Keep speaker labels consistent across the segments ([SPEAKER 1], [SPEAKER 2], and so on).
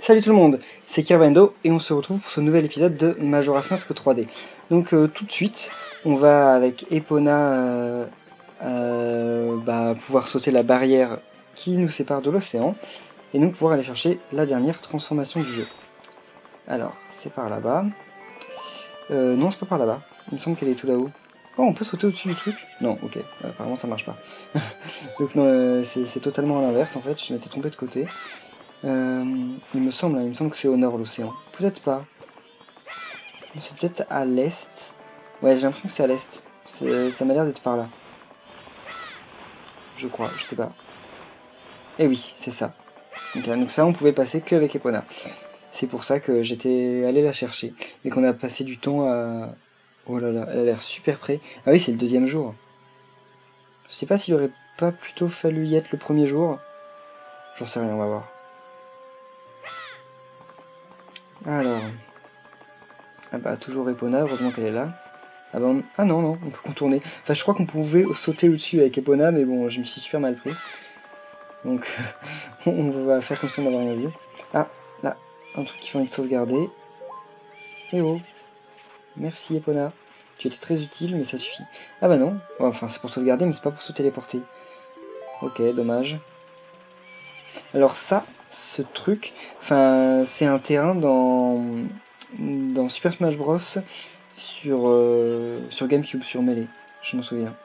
[SPEAKER 1] Salut tout le monde, c'est Kirvendo et on se retrouve pour ce nouvel épisode de Majora's Mask 3D. Donc tout de suite, on va avec Epona pouvoir sauter la barrière qui nous sépare de l'océan et nous pouvoir aller chercher la dernière transformation du jeu. Alors, c'est par là-bas. Non, c'est pas par là-bas, il me semble qu'elle est tout là-haut. Oh, on peut sauter au-dessus du truc? Non, ok, apparemment ça marche pas. Donc non, c'est totalement à l'inverse en fait, je m'étais trompé de côté. Il me semble que c'est au nord l'océan. Peut-être pas. C'est peut-être à l'est. Ouais, j'ai l'impression que c'est à l'est. Ça m'a l'air d'être par là. Je crois, je sais pas. Et oui, c'est ça. Donc ça, on pouvait passer qu'avec Epona. C'est pour ça que j'étais allé la chercher. Et qu'on a passé du temps à... Oh là là, elle a l'air super près. Ah oui, c'est le deuxième jour. Je sais pas s'il aurait pas plutôt fallu y être le premier jour. J'en sais rien, on va voir. Alors... Ah bah, toujours Epona, heureusement qu'elle est là. Ah, bah ah non, non, on peut contourner. Enfin, je crois qu'on pouvait sauter au-dessus avec Epona, mais bon, je me suis super mal pris. Donc, on va faire comme si on n'avait rien vu. Ah, là, un truc qui fait envie de sauvegarder. Eh oh, merci Epona. Tu étais très utile, mais ça suffit. Ah bah non, enfin c'est pour sauvegarder, mais c'est pas pour se téléporter. Ok, dommage. Alors ça, ce truc, enfin, c'est un terrain dans Super Smash Bros. Sur GameCube, sur Melee, je m'en souviens.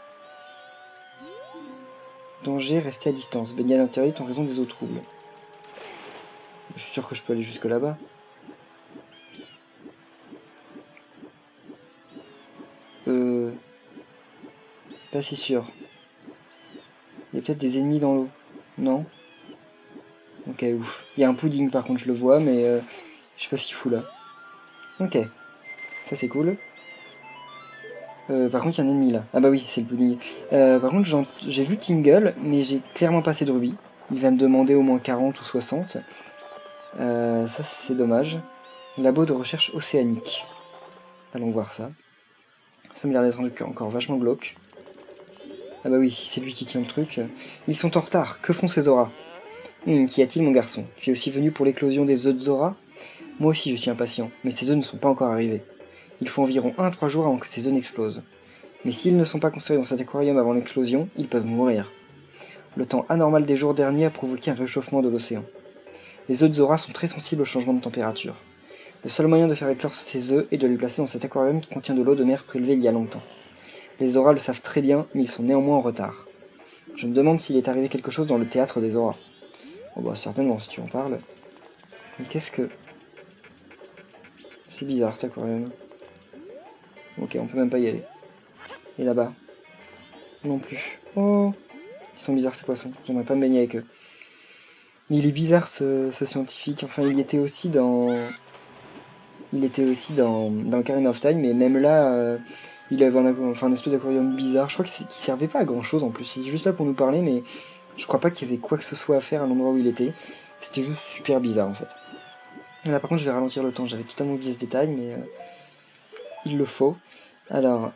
[SPEAKER 1] Danger, rester à distance. Baigner à l'intérieur en raison des eaux troubles. Je suis sûr que je peux aller jusque là-bas. Pas si sûr. Il y a peut-être des ennemis dans l'eau. Non? Ok, ouf. Il y a un pudding par contre, je le vois, mais je sais pas ce qu'il fout là. Ok. Ça c'est cool. Par contre, il y a un ennemi là. Ah bah oui, c'est le pudding. Par contre, j'ai vu Tingle, mais j'ai clairement pas assez de rubis. Il va me demander au moins 40 ou 60. Ça, c'est dommage. Labo de recherche océanique. Allons voir ça. Ça m'a l'air d'être un truc encore vachement glauque. Ah bah oui, c'est lui qui tient le truc. Ils sont en retard, que font ces auras? Qu'y a-t-il mon garçon? Tu es aussi venu pour l'éclosion des œufs de Zora? Moi aussi je suis impatient, mais ces œufs ne sont pas encore arrivés. Il faut environ 1 à 3 jours avant que ces œufs n'explosent. Mais s'ils ne sont pas conservés dans cet aquarium avant l'éclosion, ils peuvent mourir. Le temps anormal des jours derniers a provoqué un réchauffement de l'océan. Les œufs de Zora sont très sensibles au changement de température. Le seul moyen de faire éclore ces œufs est de les placer dans cet aquarium qui contient de l'eau de mer prélevée il y a longtemps. Les auras le savent très bien, mais ils sont néanmoins en retard. Je me demande s'il est arrivé quelque chose dans le théâtre des auras. Oh bah certainement, si tu en parles. Mais qu'est-ce que... C'est bizarre cet aquarium. Ok, on peut même pas y aller. Et là-bas? Non plus. Oh, ils sont bizarres ces poissons, j'aimerais pas me baigner avec eux. Mais il est bizarre ce scientifique, enfin il était aussi dans... dans Ocarina of Time, mais même là, il avait un espèce d'aquarium bizarre. Je crois qu'il servait pas à grand chose en plus, il est juste là pour nous parler, mais je crois pas qu'il y avait quoi que ce soit à faire à l'endroit où il était. C'était juste super bizarre en fait. Et là par contre je vais ralentir le temps, j'avais totalement oublié ce détail, mais il le faut. Alors,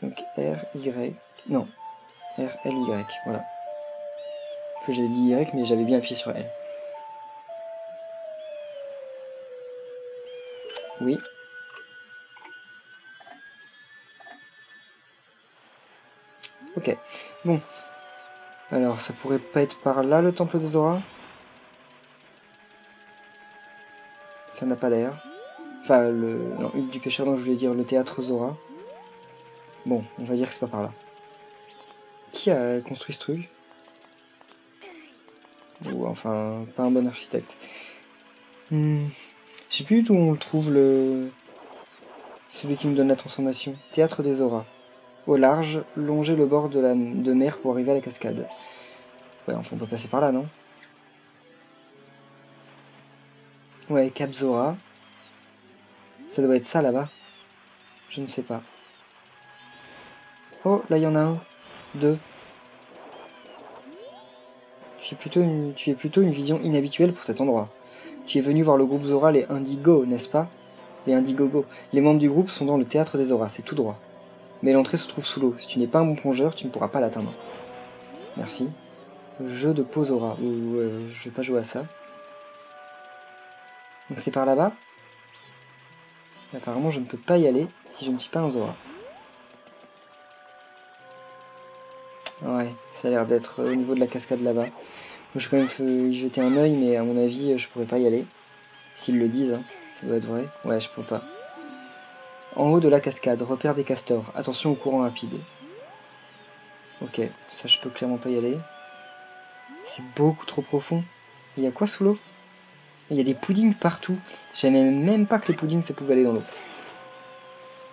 [SPEAKER 1] donc R, Y, non, R, L, Y, voilà. Que j'avais dit Y, mais j'avais bien appuyé sur L. Oui. Ok. Bon. Alors, ça pourrait pas être par là, le temple des auras? Ça n'a pas l'air. Enfin, non, Hutte du pêcheur, donc je voulais dire le théâtre Zora. Bon, on va dire que c'est pas par là. Qui a construit ce truc? Ou enfin, pas un bon architecte. Je sais plus où on le trouve, celui qui me donne la transformation. Théâtre des auras. Au large, longer le bord de mer pour arriver à la cascade. Ouais, enfin on peut passer par là, non? Ouais, Cap Zora. Ça doit être ça là-bas. Je ne sais pas. Oh, là il y en a un. 2. Tu es plutôt une vision inhabituelle pour cet endroit. Tu es venu voir le groupe Zora, les Indigo, n'est-ce pas? Les Indiegogo. Les membres du groupe sont dans le théâtre des auras, c'est tout droit. Mais l'entrée se trouve sous l'eau. Si tu n'es pas un bon plongeur, tu ne pourras pas l'atteindre. Merci. Jeu de pause aura. Je vais pas jouer à ça. Donc c'est par là-bas. Apparemment je ne peux pas y aller si je ne suis pas un Zora. Ouais, ça a l'air d'être au niveau de la cascade là-bas. Je vais quand même y jeter un oeil, mais à mon avis je pourrais pas y aller. S'ils le disent, hein. Ça doit être vrai. Ouais, je peux pas. En haut de la cascade, repère des castors. Attention au courant rapide. Ok, ça je peux clairement pas y aller. C'est beaucoup trop profond. Il y a quoi sous l'eau? Il y a des puddings partout. Je savais même pas que les puddings ça pouvait aller dans l'eau.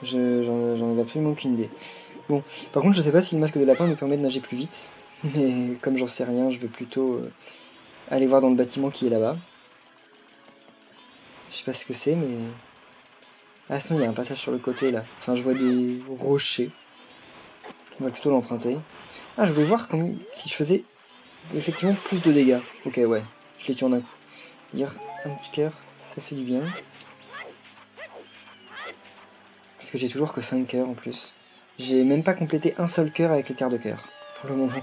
[SPEAKER 1] J'en avais absolument aucune idée. Bon, par contre je sais pas si le masque de lapin me permet de nager plus vite. Mais comme j'en sais rien, je vais plutôt aller voir dans le bâtiment qui est là-bas. Je sais pas ce que c'est, mais... Ah sinon il y a un passage sur le côté là. Enfin je vois des rochers. On va plutôt l'emprunter. Ah je voulais voir si je faisais effectivement plus de dégâts. Ok ouais, je les tue en un coup. Lire un petit cœur, ça fait du bien. Parce que j'ai toujours que 5 cœurs en plus. J'ai même pas complété un seul cœur avec les quarts de cœur, pour le moment.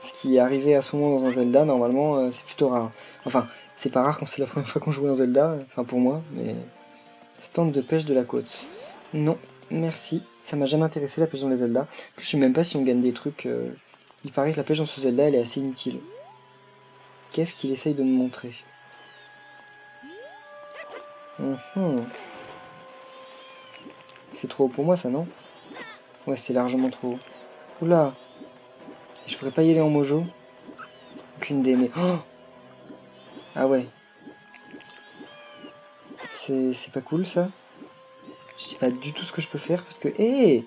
[SPEAKER 1] Ce qui est arrivé à ce moment dans un Zelda, normalement, c'est plutôt rare. Enfin, c'est pas rare quand c'est la première fois qu'on joue en Zelda, enfin pour moi, mais... Stand de pêche de la côte. Non, merci, ça m'a jamais intéressé la pêche dans les Zelda. Je sais même pas si on gagne des trucs... Il paraît que la pêche dans ce Zelda, elle est assez inutile. Qu'est-ce qu'il essaye de me montrer? C'est trop haut pour moi ça, non? Ouais, c'est largement trop haut. Oula! Je pourrais pas y aller en mojo? Aucune idée, mais... Oh, ah ouais. C'est pas cool ça? Je sais pas du tout ce que je peux faire parce que... Hé!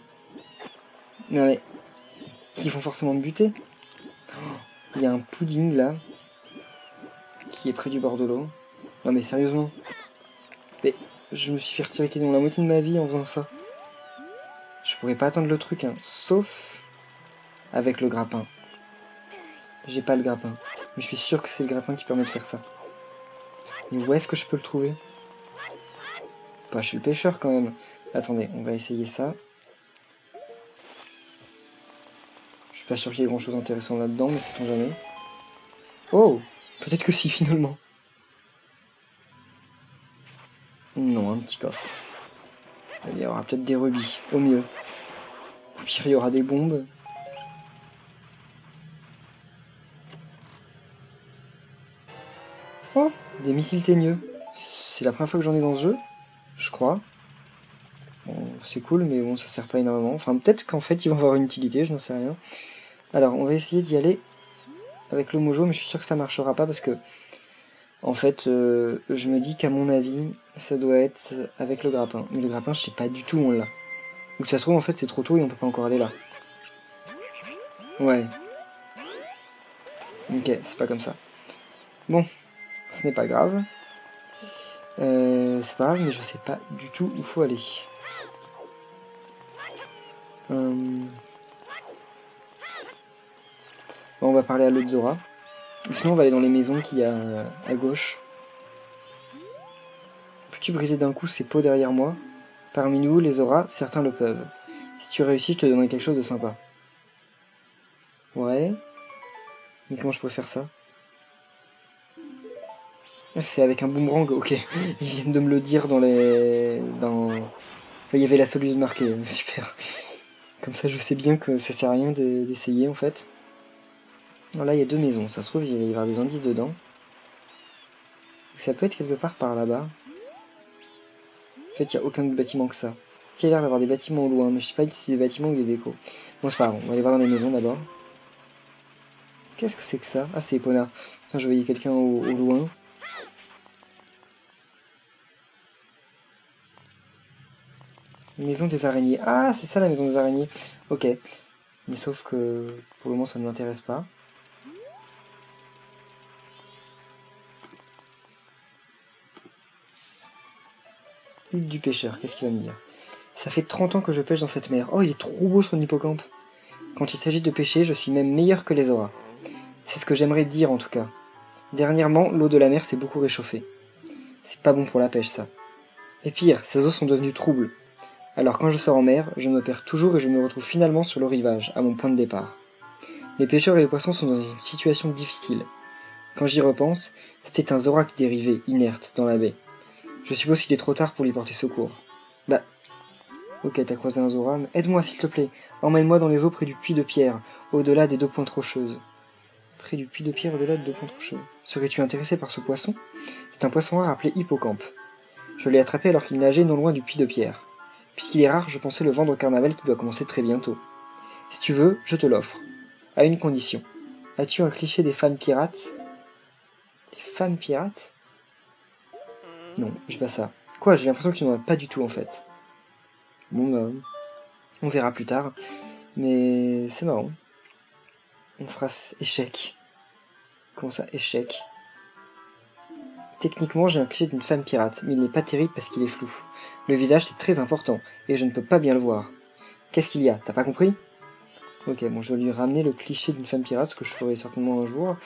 [SPEAKER 1] Non mais... Ils vont forcément me buter. Il y a un pudding là. Qui est près du bord de l'eau. Non mais sérieusement. Mais je me suis fait retirer quasiment la moitié de ma vie en faisant ça. Je pourrais pas attendre le truc, hein. Sauf... avec le grappin. J'ai pas le grappin. Mais je suis sûr que c'est le grappin qui permet de faire ça. Mais où est-ce que je peux le trouver? Pas chez le pêcheur quand même. Attendez, on va essayer ça. Je suis pas sûr qu'il y ait grand chose d'intéressant là-dedans, mais sait-on jamais. Oh! Peut-être que si finalement. Non, un petit coffre. Il y aura peut-être des rubis, au mieux. Au pire, il y aura des bombes. Oh! Des missiles teigneux. C'est la première fois que j'en ai dans ce jeu, je crois. Bon, c'est cool, mais bon, ça sert pas énormément. Enfin, peut-être qu'en fait, ils vont avoir une utilité, je n'en sais rien. Alors, on va essayer d'y aller avec le mojo, mais je suis sûr que ça marchera pas parce que, en fait, je me dis qu'à mon avis, ça doit être avec le grappin. Mais le grappin, je sais pas du tout où on l'a. Ou que ça se trouve, en fait, c'est trop tôt et on peut pas encore aller là. Ouais. Ok, c'est pas comme ça. Bon, ce n'est pas grave. C'est pas grave, mais je sais pas du tout où faut aller. Bon, on va parler à l'autre Zora. Sinon, on va aller dans les maisons qu'il y a à gauche. Peux-tu briser d'un coup ces pots derrière moi? Parmi nous, les Zora, certains le peuvent. Si tu réussis, je te donnerai quelque chose de sympa. Ouais. Mais comment je pourrais faire ça? C'est avec un boomerang, ok. Ils viennent de me le dire dans les... Il y avait la solution marquée, super. Comme ça, je sais bien que ça sert à rien d'essayer, en fait. Alors là, il y a 2 maisons. Ça se trouve, il va y avoir des indices dedans. Ça peut être quelque part par là-bas. En fait, il n'y a aucun bâtiment que ça. Il y a l'air d'avoir des bâtiments au loin, mais je sais pas si c'est des bâtiments ou des décos. Bon, c'est pas grave, on va aller voir dans les maisons d'abord. Qu'est-ce que c'est que ça? Ah, c'est Epona. Putain, je voyais quelqu'un au loin. Maison des araignées. Ah, c'est ça la maison des araignées. Ok. Mais sauf que pour le moment, ça ne m'intéresse pas. Hutte du pêcheur, qu'est-ce qu'il va me dire? Ça fait 30 ans que je pêche dans cette mer. Oh, il est trop beau son hippocampe. Quand il s'agit de pêcher, je suis même meilleur que les auras. C'est ce que j'aimerais dire en tout cas. Dernièrement, l'eau de la mer s'est beaucoup réchauffée. C'est pas bon pour la pêche ça. Et pire, ces eaux sont devenues troubles. Alors quand je sors en mer, je me perds toujours et je me retrouve finalement sur le rivage, à mon point de départ. Les pêcheurs et les poissons sont dans une situation difficile. Quand j'y repense, c'était un Zora qui dérivait, inerte, dans la baie. Je suppose qu'il est trop tard pour lui porter secours. Bah... Ok, t'as croisé un Zora, mais aide-moi s'il te plaît. Emmène-moi dans les eaux près du puits de pierre, au-delà des 2 pointes rocheuses. Près du puits de pierre, au-delà des 2 pointes rocheuses. Serais-tu intéressé par ce poisson? C'est un poisson rare appelé hippocampe. Je l'ai attrapé alors qu'il nageait non loin du puits de pierre. Puisqu'il est rare, je pensais le vendre au carnaval qui doit commencer très bientôt. Si tu veux, je te l'offre. À une condition. As-tu un cliché des femmes pirates? Des femmes pirates? Non, j'ai pas ça. Quoi, j'ai l'impression que tu n'en as pas du tout en fait. Bon bah, on verra plus tard. Mais c'est marrant. On fera échec. Comment ça, échec? Techniquement, j'ai un cliché d'une femme pirate, mais il n'est pas terrible parce qu'il est flou. Le visage, c'est très important, et je ne peux pas bien le voir. Qu'est-ce qu'il y a? T'as pas compris? Ok, bon, je vais lui ramener le cliché d'une femme pirate, ce que je ferai certainement un jour.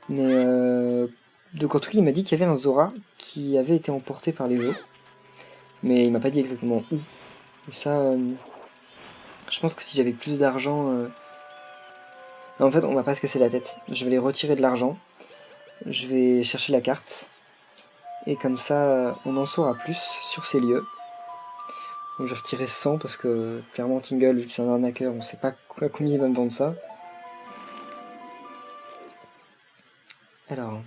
[SPEAKER 1] Mais donc en tout cas, il m'a dit qu'il y avait un Zora qui avait été emporté par les eaux. Mais il m'a pas dit exactement où. Et ça, je pense que si j'avais plus d'argent... En fait, on va pas se casser la tête. Je vais les retirer de l'argent. Je vais chercher la carte. Et comme ça, on en saura plus sur ces lieux. Donc je vais retirer 100 parce que clairement Tingle, vu que c'est un arnaqueur, on sait pas à combien il va me vendre ça. Alors...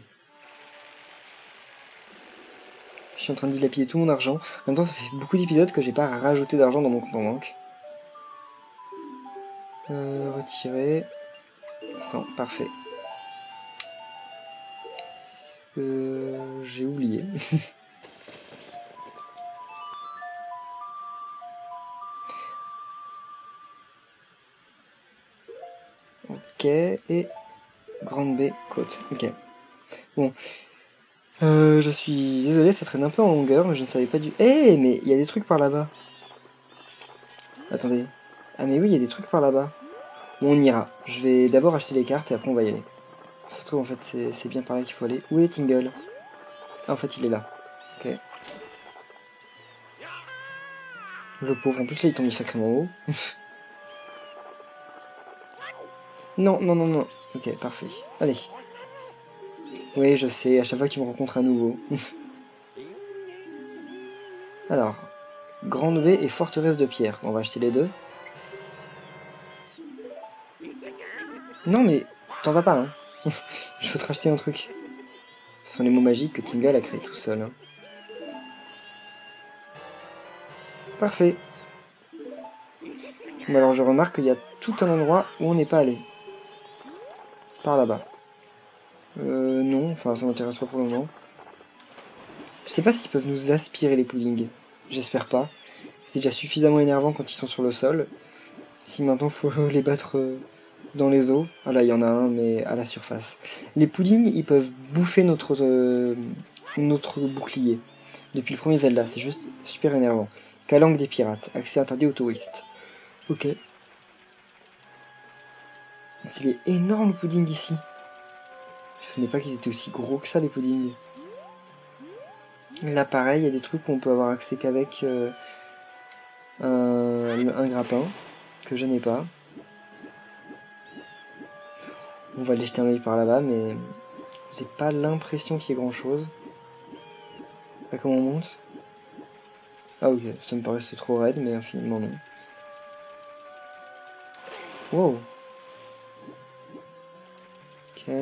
[SPEAKER 1] Je suis en train de dilapider tout mon argent. En même temps, ça fait beaucoup d'épisodes que j'ai pas rajouté d'argent dans mon compte en banque. Retirer. 100, parfait. J'ai oublié. Ok, et Grande baie, côte. Ok. Bon. Je suis désolé, ça traîne un peu en longueur, mais je ne savais pas du... Eh, mais il y a des trucs par là-bas. Attendez. Ah mais oui, il y a des trucs par là-bas. Bon, on ira. Je vais d'abord acheter les cartes et après on va y aller. Ça se trouve, en fait, c'est bien par là qu'il faut aller. Où est Tingle? Ah, en fait, il est là. Ok. Le pauvre, en plus là, il tombe sacrément haut. Non, non, non, non. Ok, parfait. Allez. Oui, je sais, à chaque fois que tu me rencontres à nouveau. Alors, Grande baie et forteresse de pierre. On va acheter les deux. Non, mais t'en vas pas, hein. Je veux te racheter un truc. Ce sont les mots magiques que Tingle a créés tout seul. Hein. Parfait. Mais alors je remarque qu'il y a tout un endroit où on n'est pas allé. Par là-bas. Non, enfin ça m'intéresse pas pour le moment. Je sais pas s'ils peuvent nous aspirer les puddings. J'espère pas. C'est déjà suffisamment énervant quand ils sont sur le sol. Si maintenant faut les battre dans les eaux. Ah là il y en a un mais à la surface. Les puddings ils peuvent bouffer notre bouclier. Depuis le premier Zelda, c'est juste super énervant. Calanque des pirates, accès interdit aux touristes. Ok. Il est énorme le pudding ici. Je ne savais pas qu'ils étaient aussi gros que ça les puddings. Là pareil, il y a des trucs où on peut avoir accès qu'avec un grappin, que je n'ai pas. On va aller jeter un œil par là-bas, mais j'ai pas l'impression qu'il y ait grand chose. Là comment on monte? Ah ok, ça me paraissait trop raide, mais infiniment non. Wow. Ok.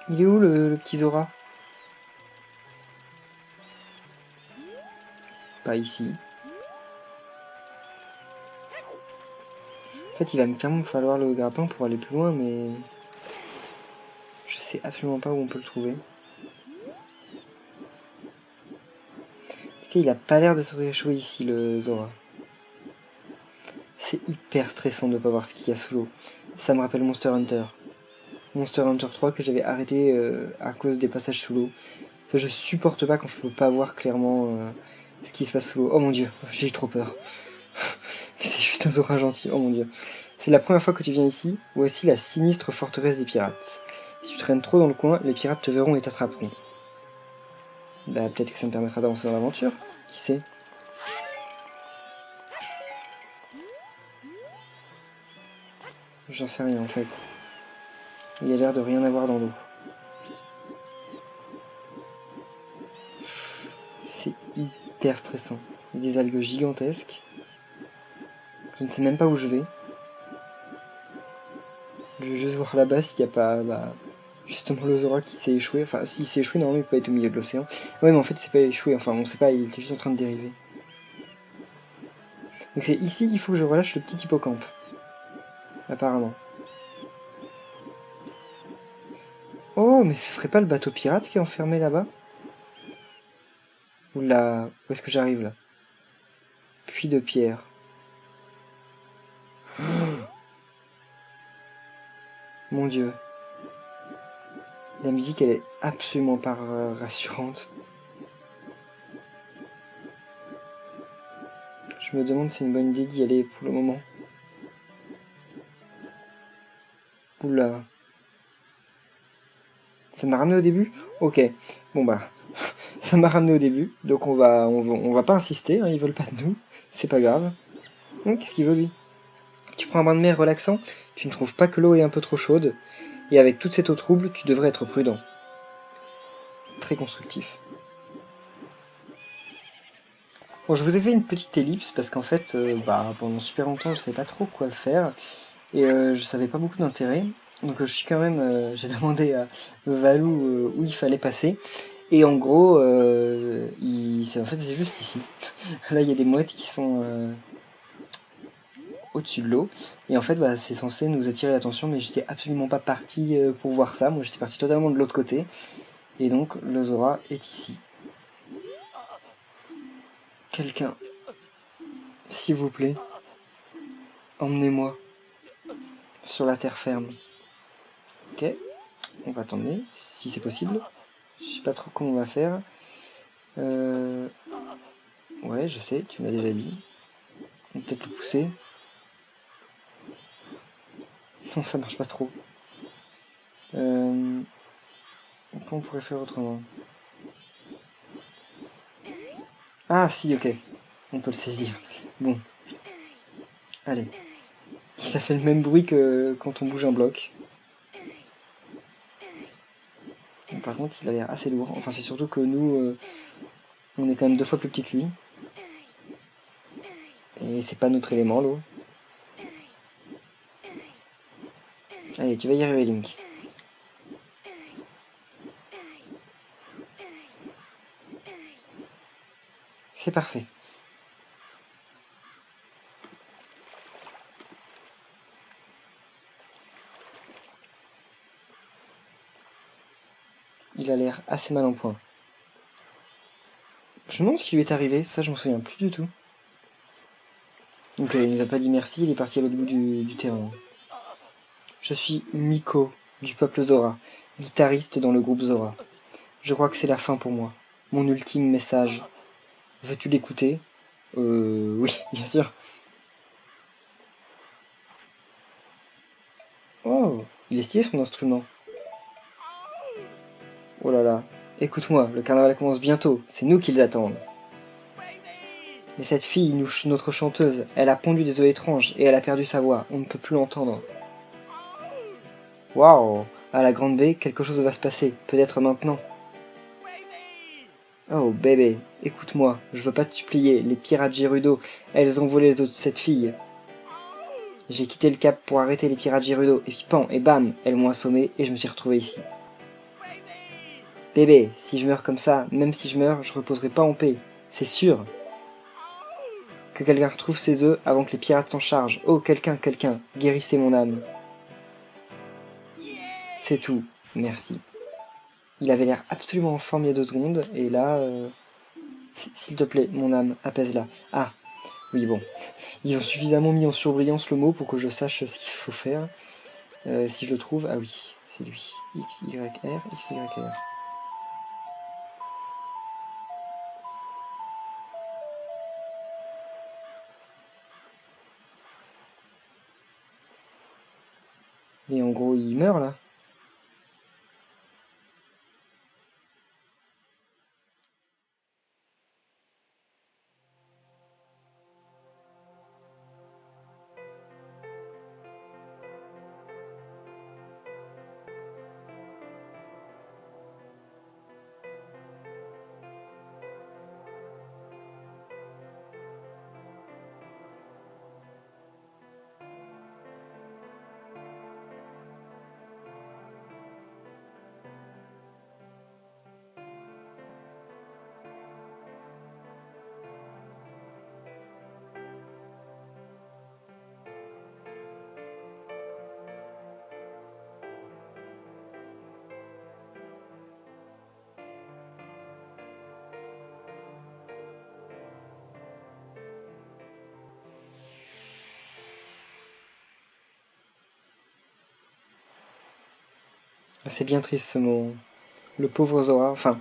[SPEAKER 1] Il est où le petit Zora? Pas ici. En fait, il va clairement me falloir le grappin pour aller plus loin, mais je sais absolument pas où on peut le trouver. En tout cas, il a pas l'air de se réchauffer ici, le Zora. C'est hyper stressant de ne pas voir ce qu'il y a sous l'eau. Ça me rappelle Monster Hunter. Monster Hunter 3 que j'avais arrêté à cause des passages sous l'eau. Enfin, je supporte pas quand je peux pas voir clairement ce qui se passe sous l'eau. Oh mon dieu, j'ai eu trop peur. Mais c'est juste un Zora gentil, oh mon dieu. C'est la première fois que tu viens ici. Voici la sinistre forteresse des pirates. Si tu traînes trop dans le coin, les pirates te verront et t'attraperont. Bah peut-être que ça me permettra d'avancer dans l'aventure. Qui sait? J'en sais rien en fait. Il a l'air de rien avoir dans l'eau. C'est hyper stressant. Il y a des algues gigantesques. Je ne sais même pas où je vais. Je vais juste voir là-bas s'il n'y a pas justement l'Ozora qui s'est échoué. Enfin, s'il s'est échoué, normalement il peut pas être au milieu de l'océan. Ouais, mais en fait il s'est pas échoué. Enfin, on sait pas, il était juste en train de dériver. Donc c'est ici qu'il faut que je relâche le petit hippocampe. Apparemment. Oh, mais ce serait pas le bateau pirate qui est enfermé là-bas? Oula, où est-ce que j'arrive là? Puits de pierre. Mon Dieu. La musique, elle est absolument pas rassurante. Je me demande si c'est une bonne idée d'y aller pour le moment. Oula. Ça m'a ramené au début? Ok. Bon bah, ça m'a ramené au début. Donc on va pas insister, hein, ils veulent pas de nous. C'est pas grave. Qu'est-ce qu'il veut lui? Tu prends un bain de mer relaxant, tu ne trouves pas que l'eau est un peu trop chaude, et avec toute cette eau trouble, tu devrais être prudent. Très constructif. Bon, je vous ai fait une petite ellipse parce qu'en fait, pendant super longtemps, je savais pas trop quoi faire et je savais pas beaucoup d'intérêt. Donc je suis quand même, j'ai demandé à Valou où il fallait passer et en gros, en fait c'est juste ici. Là, il y a des mouettes qui sont au-dessus de l'eau et en fait, c'est censé nous attirer l'attention, mais j'étais absolument pas parti pour voir ça. Moi, j'étais parti totalement de l'autre côté et donc l'Ozora est ici. Quelqu'un, s'il vous plaît, emmenez-moi sur la terre ferme. Ok, on va t'emmener, si c'est possible. Je sais pas trop comment on va faire. Ouais, je sais, tu m'as déjà dit. On peut peut-être le pousser. Non, ça marche pas trop. Comment on pourrait faire autrement? Ah, si, ok. On peut le saisir. Bon, allez. Ça fait le même bruit que quand on bouge un bloc. Bon, par contre, il a l'air assez lourd. Enfin, c'est surtout que nous, on est quand même 2 fois plus petit que lui. Et c'est pas notre élément, l'eau. Allez, tu vas y arriver, Link. C'est parfait. Il a l'air assez mal en point. Je me demande ce qui lui est arrivé, ça je m'en souviens plus du tout. Donc il nous a pas dit merci, il est parti à l'autre bout du terrain. Je suis Miko, du peuple Zora, guitariste dans le groupe Zora. Je crois que c'est la fin pour moi. Mon ultime message. Veux-tu l'écouter? Oui, bien sûr. Oh, il est stylé son instrument. Oh là là. Écoute-moi, le carnaval commence bientôt, c'est nous qui attendent. Mais cette fille, notre chanteuse, elle a pondu des œufs étranges et elle a perdu sa voix, on ne peut plus l'entendre. Waouh! À la Grande Baie, quelque chose va se passer, peut-être maintenant. Oh bébé, écoute-moi, je veux pas te supplier, les pirates Gerudo, elles ont volé les os de cette fille. J'ai quitté le cap pour arrêter les pirates Gerudo, et puis pan, et bam, elles m'ont assommé et je me suis retrouvé ici. Bébé, si je meurs comme ça, même si je meurs, je reposerai pas en paix, c'est sûr. Que quelqu'un retrouve ses œufs avant que les pirates s'en chargent. Oh, quelqu'un, guérissez mon âme. C'est tout, merci. Il avait l'air absolument en forme il y a 2 secondes, et là... S'il te plaît, mon âme, apaise-la. Ah, oui, bon. Ils ont suffisamment mis en surbrillance le mot pour que je sache ce qu'il faut faire. Si je le trouve, ah oui, c'est lui. X, Y, R, X, Y, R. Et en gros, il meurt là. C'est bien triste ce moment. Le pauvre Zora, enfin,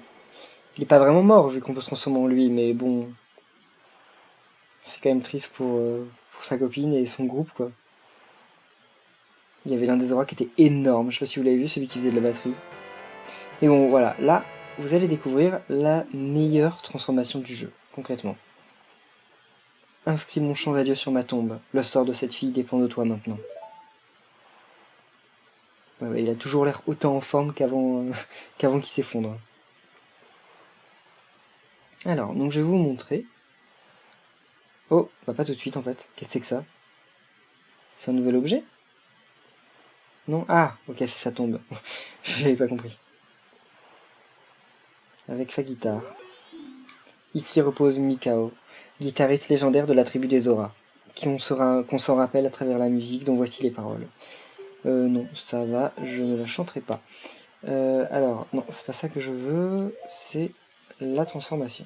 [SPEAKER 1] il est pas vraiment mort vu qu'on peut se transformer en lui, mais bon, c'est quand même triste pour sa copine et son groupe, quoi. Il y avait l'un des Zora qui était énorme, je sais pas si vous l'avez vu, celui qui faisait de la batterie. Et bon, voilà, là, vous allez découvrir la meilleure transformation du jeu, concrètement. Inscris mon chant d'adieu sur ma tombe, le sort de cette fille dépend de toi maintenant. Ouais, il a toujours l'air autant en forme qu'avant qu'il s'effondre. Alors, donc je vais vous montrer. Oh, bah pas tout de suite en fait. Qu'est-ce que c'est que ça? C'est un nouvel objet? Non? Ah, ok, c'est sa tombe. Je l'avais pas compris. Avec sa guitare. Ici repose Mikao, guitariste légendaire de la tribu des Zora, qu'on s'en rappelle à travers la musique dont voici les paroles. Non, ça va, je ne la chanterai pas. Alors, non, c'est pas ça que je veux, c'est la transformation.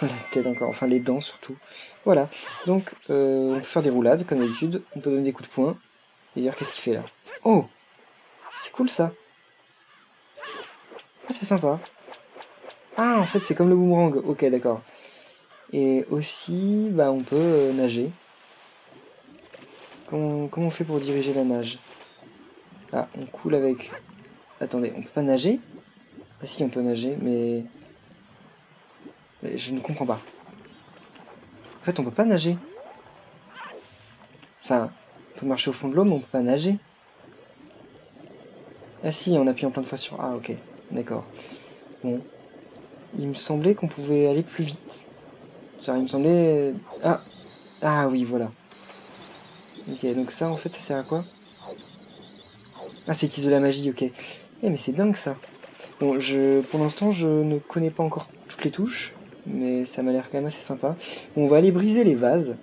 [SPEAKER 1] La tête encore, enfin les dents surtout. Voilà, donc on peut faire des roulades comme d'habitude, on peut donner des coups de poing. D'ailleurs, qu'est-ce qu'il fait là? Oh, c'est cool ça. Ah, c'est sympa. Ah, en fait, c'est comme le boomerang. Ok, d'accord. Et aussi, bah, on peut nager. Comment on fait pour diriger la nage? Ah, on coule avec... Attendez, on peut pas nager? Ah si, on peut nager, mais je ne comprends pas. En fait, on peut pas nager. Enfin, on peut marcher au fond de l'eau, mais on peut pas nager. Ah si, en appuyant plein de fois sur... Ah, ok, d'accord. Bon. Il me semblait qu'on pouvait aller plus vite. Genre, il me semblait... Ah oui, voilà. Ok, donc ça, en fait, ça sert à quoi? Ah, c'est utiliser de la magie, ok. Eh, mais c'est dingue, ça. Bon, pour l'instant, je ne connais pas encore toutes les touches, mais ça m'a l'air quand même assez sympa. Bon, on va aller briser les vases,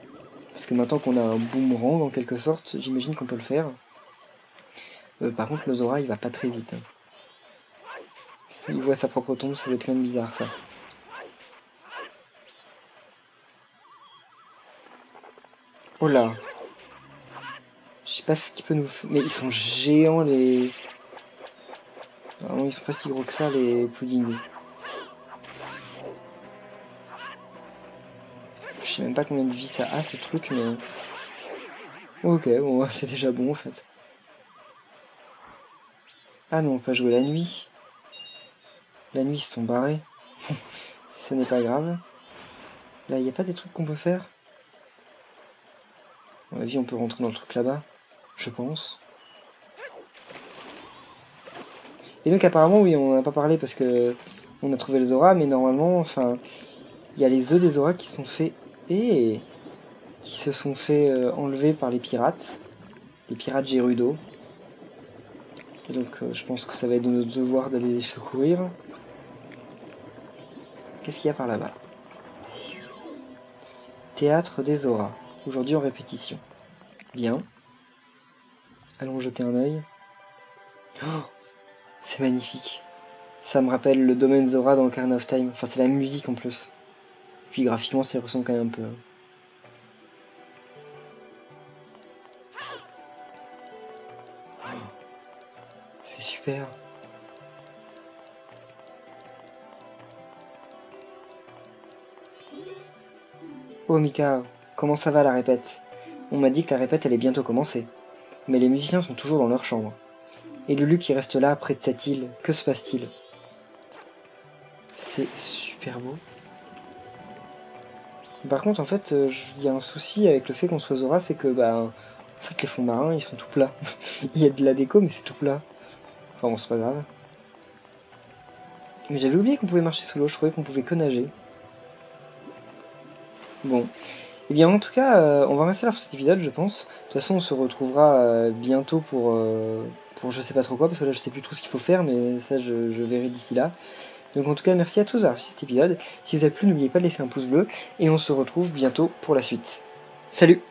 [SPEAKER 1] parce que maintenant qu'on a un boomerang, en quelque sorte, j'imagine qu'on peut le faire. Par contre, le Zora, il va pas très vite. Il voit sa propre tombe, ça va être quand même bizarre, ça. Oh là! Je sais pas ce qu'il peut nous... Mais ils sont géants, les... Vraiment, ils sont pas si gros que ça, les puddings. Je sais même pas combien de vie ça a, ce truc, mais... Ok, bon, c'est déjà bon, en fait. Ah non, on peut jouer la nuit. La nuit, ils se sont barrés. Ce n'est pas grave. Là, il n'y a pas des trucs qu'on peut faire? À mon avis, on peut rentrer dans le truc là-bas. Je pense. Et donc, apparemment, oui, on n'en a pas parlé parce que on a trouvé le Zora, mais normalement, enfin, il y a les œufs des Zora qui sont faits... Et qui se sont fait enlever par les pirates Gerudo. Et donc, je pense que ça va être de notre devoir d'aller les secourir. Qu'est-ce qu'il y a par là-bas? Théâtre des Zora. Aujourd'hui en répétition. Bien. Allons jeter un œil. Oh, c'est magnifique. Ça me rappelle le domaine Zora dans Ocarina of Time. Enfin, c'est la musique en plus. Puis graphiquement, ça ressemble quand même un peu. Oh, c'est super. Oh Mika, comment ça va la répète? On m'a dit que la répète allait bientôt commencer. Mais les musiciens sont toujours dans leur chambre. Et Lulu qui reste là, près de cette île, que se passe-t-il? C'est super beau. Par contre, en fait, il y a un souci avec le fait qu'on soit Zora, c'est que, bah, en fait, les fonds marins, ils sont tout plats. Il y a de la déco, mais c'est tout plat. Enfin bon, c'est pas grave. Mais j'avais oublié qu'on pouvait marcher sous l'eau, je croyais qu'on pouvait que nager. Bon. Et bien, en tout cas, on va rester là pour cet épisode, je pense. De toute façon, on se retrouvera bientôt pour je sais pas trop quoi, parce que là, je sais plus trop ce qu'il faut faire, mais ça, je verrai d'ici là. Donc en tout cas, merci à tous d'avoir vu cet épisode. Si vous avez plu, n'oubliez pas de laisser un pouce bleu, et on se retrouve bientôt pour la suite. Salut!